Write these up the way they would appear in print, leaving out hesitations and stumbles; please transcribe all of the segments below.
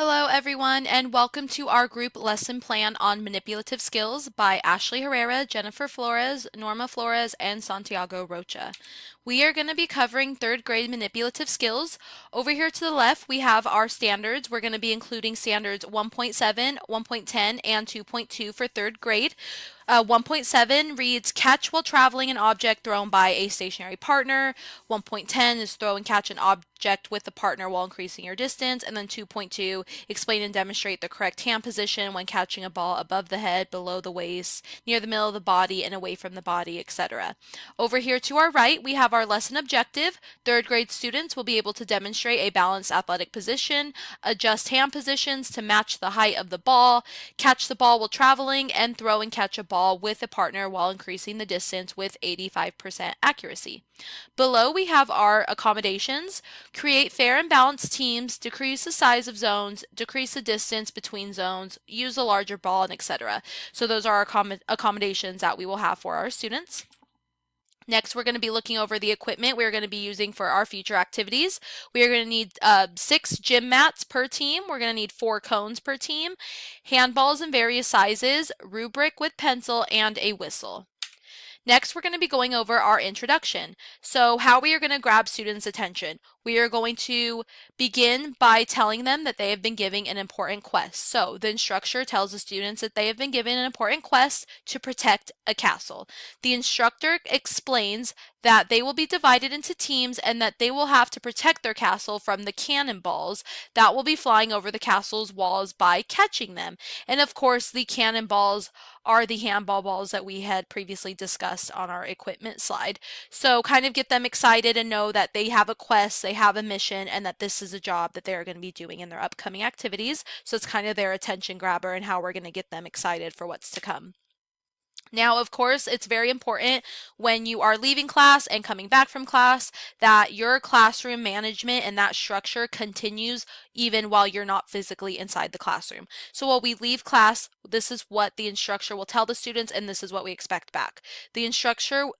Hello, everyone, and welcome to our group lesson plan on manipulative skills by Ashley Herrera, Jennifer Flores, Norma Flores, and Santiago Rocha. We are going to be covering third grade manipulative skills. Over here to the left, we have our standards. We're going to be including standards 1.7, 1.10, and 2.2 for third grade. 1.7 reads catch while traveling an object thrown by a stationary partner. 1.10 is throw and catch an object with the partner while increasing your distance. And then 2.2, explain and demonstrate the correct hand position when catching a ball above the head, below the waist, near the middle of the body, and away from the body, etc. Over here to our right, we have our lesson objective. Third grade students will be able to demonstrate a balanced athletic position, adjust hand positions to match the height of the ball, catch the ball while traveling, and throw and catch a ball with a partner while increasing the distance with 85% accuracy. Below we have our accommodations. Create fair and balanced teams, decrease the size of zones, decrease the distance between zones, use a larger ball, and etc. So those are our accommodations that we will have for our students. Next, we're going to be looking over the equipment we're going to be using for our future activities. We are going to need 6 gym mats per team. We're going to need 4 cones per team, handballs in various sizes, rubric with pencil, and a whistle. Next, we're going to be going over our introduction. So how we are going to grab students' attention. We are going to begin by telling them that they have been given an important quest. So the instructor tells the students that they have been given an important quest to protect a castle. The instructor explains that they will be divided into teams and that they will have to protect their castle from the cannonballs that will be flying over the castle's walls by catching them. And of course, the cannonballs are the handball balls that we had previously discussed on our equipment slide. So kind of get them excited and know that they have a quest, they have a mission, and that this is a job that they're going to be doing in their upcoming activities. So it's kind of their attention grabber and how we're going to get them excited for what's to come. Now, of course, it's very important when you are leaving class and coming back from class that your classroom management and that structure continues even while you're not physically inside the classroom. So while we leave class, this is what the instructor will tell the students, and this is what we expect back. The instructor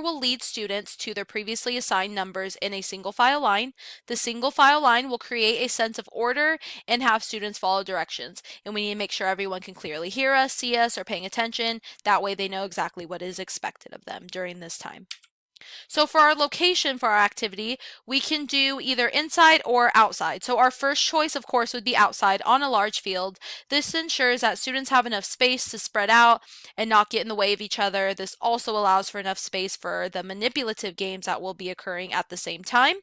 will lead students to their previously assigned numbers in a single file line. The single file line will create a sense of order and have students follow directions. And we need to make sure everyone can clearly hear us, see us, or paying attention. That way they know exactly what is expected of them during this time. So for our location for our activity, we can do either inside or outside. So our first choice, of course, would be outside on a large field. This ensures that students have enough space to spread out and not get in the way of each other. This also allows for enough space for the manipulative games that will be occurring at the same time.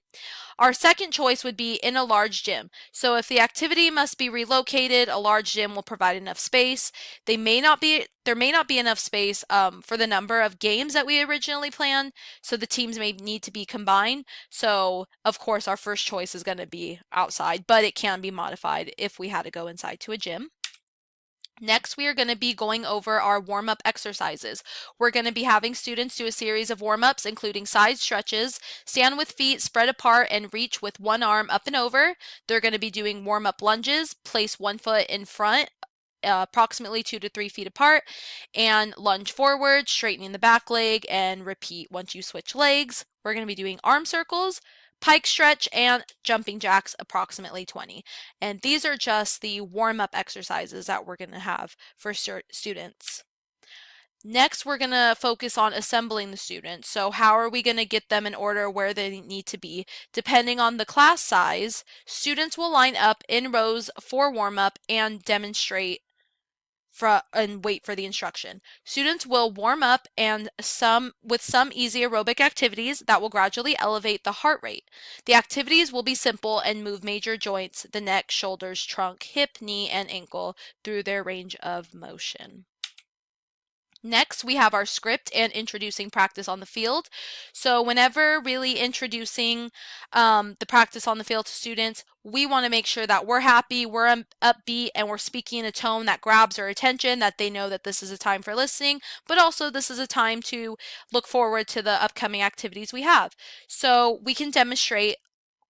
Our second choice would be in a large gym. So if the activity must be relocated, a large gym will provide enough space. There may not be enough space for the number of games that we originally planned, so the teams may need to be combined. So of course our first choice is going to be outside, but it can be modified if we had to go inside to a gym. Next, we are going to be going over our warm-up exercises. We're going to be having students do a series of warm-ups, including side stretches, stand with feet spread apart, and reach with one arm up and over. They're going to be doing warm-up lunges, place one foot in front, approximately 2 to 3 feet apart, and lunge forward, straightening the back leg, and repeat once you switch legs. We're going to be doing arm circles, pike stretch, and jumping jacks, approximately 20. And these are just the warm-up exercises that we're going to have for students. Next, we're going to focus on assembling the students. So how are we going to get them in order where they need to be? Depending on the class size, students will line up in rows for warm-up and demonstrate and wait for the instruction. Students will warm up and with some easy aerobic activities that will gradually elevate the heart rate. The activities will be simple and move major joints, the neck, shoulders, trunk, hip, knee, and ankle through their range of motion. Next, we have our script and introducing practice on the field. So whenever really introducing the practice on the field to students, we want to make sure that we're happy, we're upbeat, and we're speaking in a tone that grabs their attention, that they know that this is a time for listening, but also this is a time to look forward to the upcoming activities we have. So we can demonstrate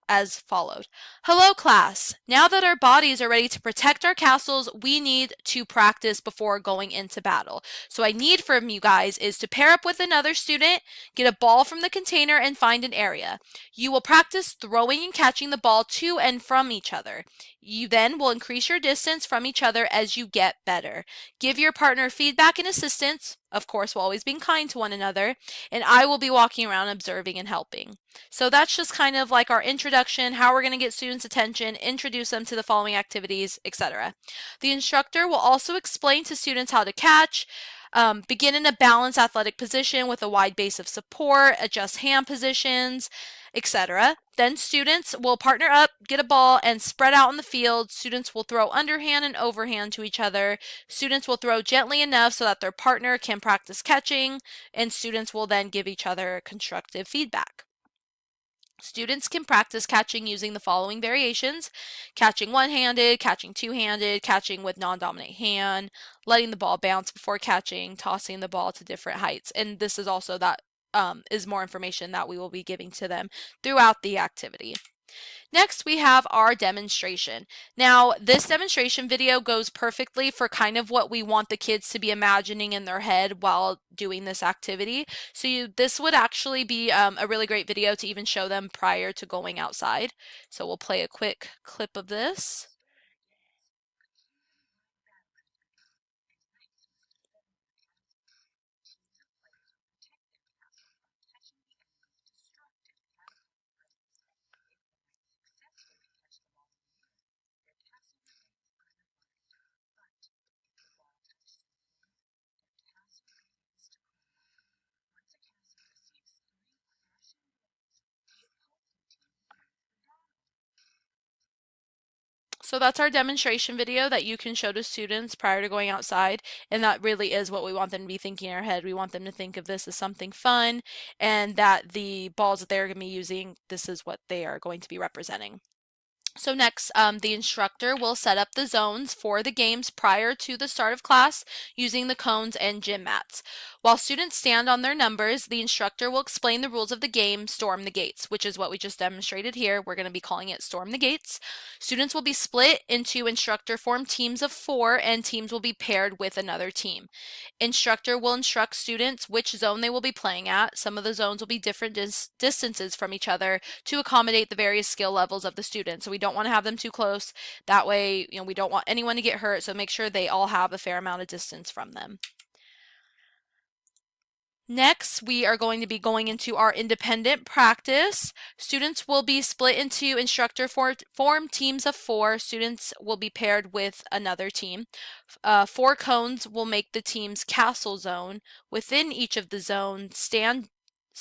as followed. Hello class. Now that our bodies are ready to protect our castles, we need to practice before going into battle. So I need from you guys is to pair up with another student, get a ball from the container, and find an area. You will practice throwing and catching the ball to and from each other. You then will increase your distance from each other as you get better. Give your partner feedback and assistance, of course, while always being kind to one another, and I will be walking around observing and helping. So that's just kind of like our introduction, how we're going to get students' attention, introduce them to the following activities, etc. The instructor will also explain to students how to catch, begin in a balanced athletic position with a wide base of support, adjust hand positions, etc. Then students will partner up, get a ball, and spread out on the field. Students will throw underhand and overhand to each other. Students will throw gently enough so that their partner can practice catching, and students will then give each other constructive feedback. Students can practice catching using the following variations: catching one-handed, catching two-handed, catching with non-dominant hand, letting the ball bounce before catching, tossing the ball to different heights. And this is also that is more information that we will be giving to them throughout the activity. Next, we have our demonstration. Now, this demonstration video goes perfectly for kind of what we want the kids to be imagining in their head while doing this activity. So this would actually be a really great video to even show them prior to going outside. So we'll play a quick clip of this. So that's our demonstration video that you can show to students prior to going outside, and that really is what we want them to be thinking in our head. We want them to think of this as something fun, and that the balls that they're going to be using, this is what they are going to be representing. So next, the instructor will set up the zones for the games prior to the start of class using the cones and gym mats. While students stand on their numbers, the instructor will explain the rules of the game, Storm the Gates, which is what we just demonstrated here. We're going to be calling it Storm the Gates. Students will be split into instructor-formed teams of 4, and teams will be paired with another team. Instructor will instruct students which zone they will be playing at. Some of the zones will be different distances from each other to accommodate the various skill levels of the students. So we don't want to have them too close. That way, we don't want anyone to get hurt. So make sure they all have a fair amount of distance from them. Next, we are going to be going into our independent practice. Students will be split into instructor-formed teams of 4. Students will be paired with another team. 4 cones will make the team's castle zone. Within each of the zones, stand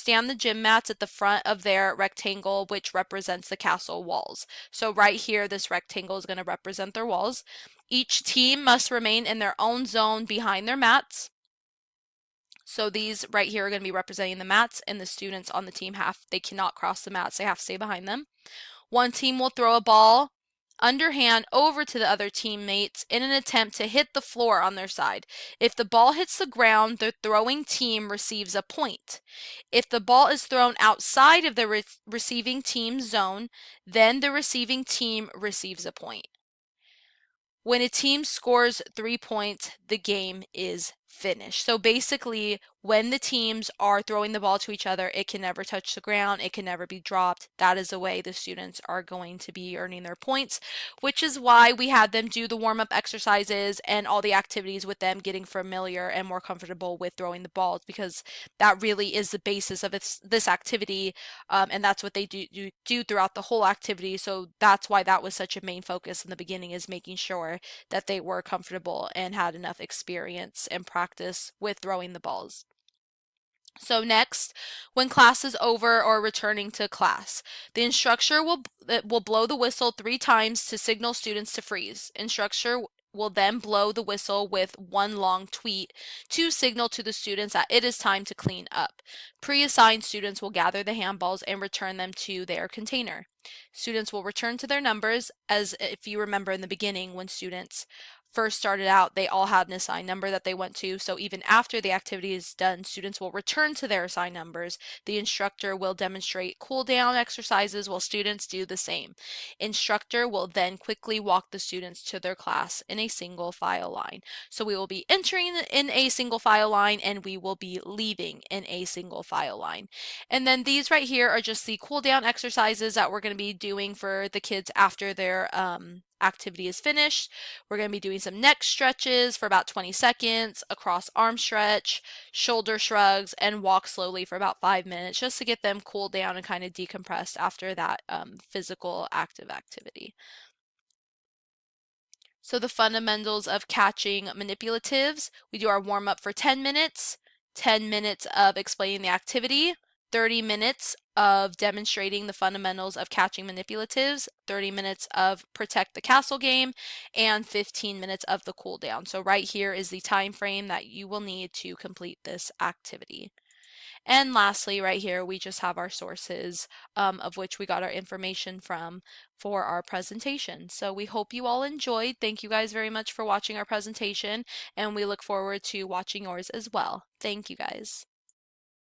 the gym mats at the front of their rectangle, which represents the castle walls. So right here, this rectangle is going to represent their walls. Each team must remain in their own zone behind their mats. So these right here are going to be representing the mats, and the students on the team they cannot cross the mats. They have to stay behind them. One team will throw a ball underhand over to the other teammates in an attempt to hit the floor on their side. If the ball hits the ground, the throwing team receives a point. If the ball is thrown outside of the receiving team's zone, then the receiving team receives a point. When a team scores 3 points, the game is finished. So basically, when the teams are throwing the ball to each other, it can never touch the ground, it can never be dropped. That is the way the students are going to be earning their points, which is why we had them do the warm-up exercises and all the activities with them getting familiar and more comfortable with throwing the balls, because that really is the basis of this activity, and that's what they do throughout the whole activity. So that's why that was such a main focus in the beginning, is making sure that they were comfortable and had enough experience and practice with throwing the balls. So next, when class is over or returning to class, the instructor will blow the whistle 3 times to signal students to freeze. Instructor will then blow the whistle with one long tweet to signal to the students that it is time to clean up. Pre-assigned students will gather the handballs and return them to their container. Students will return to their numbers, as if you remember in the beginning when students first started out, they all had an assigned number that they went to. So even after the activity is done, students will return to their assigned numbers. The instructor will demonstrate cool down exercises while students do the same. Instructor will then quickly walk the students to their class in a single file line. So we will be entering in a single file line and we will be leaving in a single file line. And then these right here are just the cool down exercises that we're going to be doing for the kids after their activity is finished. We're going to be doing some neck stretches for about 20 seconds, a cross arm stretch, shoulder shrugs, and walk slowly for about 5 minutes just to get them cooled down and kind of decompressed after that physical active activity. So the fundamentals of catching manipulatives, we do our warm up for 10 minutes, 10 minutes of explaining the activity, 30 minutes of demonstrating the fundamentals of catching manipulatives, 30 minutes of protect the castle game, and 15 minutes of the cool down. So right here is the time frame that you will need to complete this activity. And lastly, right here, we just have our sources of which we got our information from for our presentation. So we hope you all enjoyed. Thank you guys very much for watching our presentation, and we look forward to watching yours as well. Thank you guys.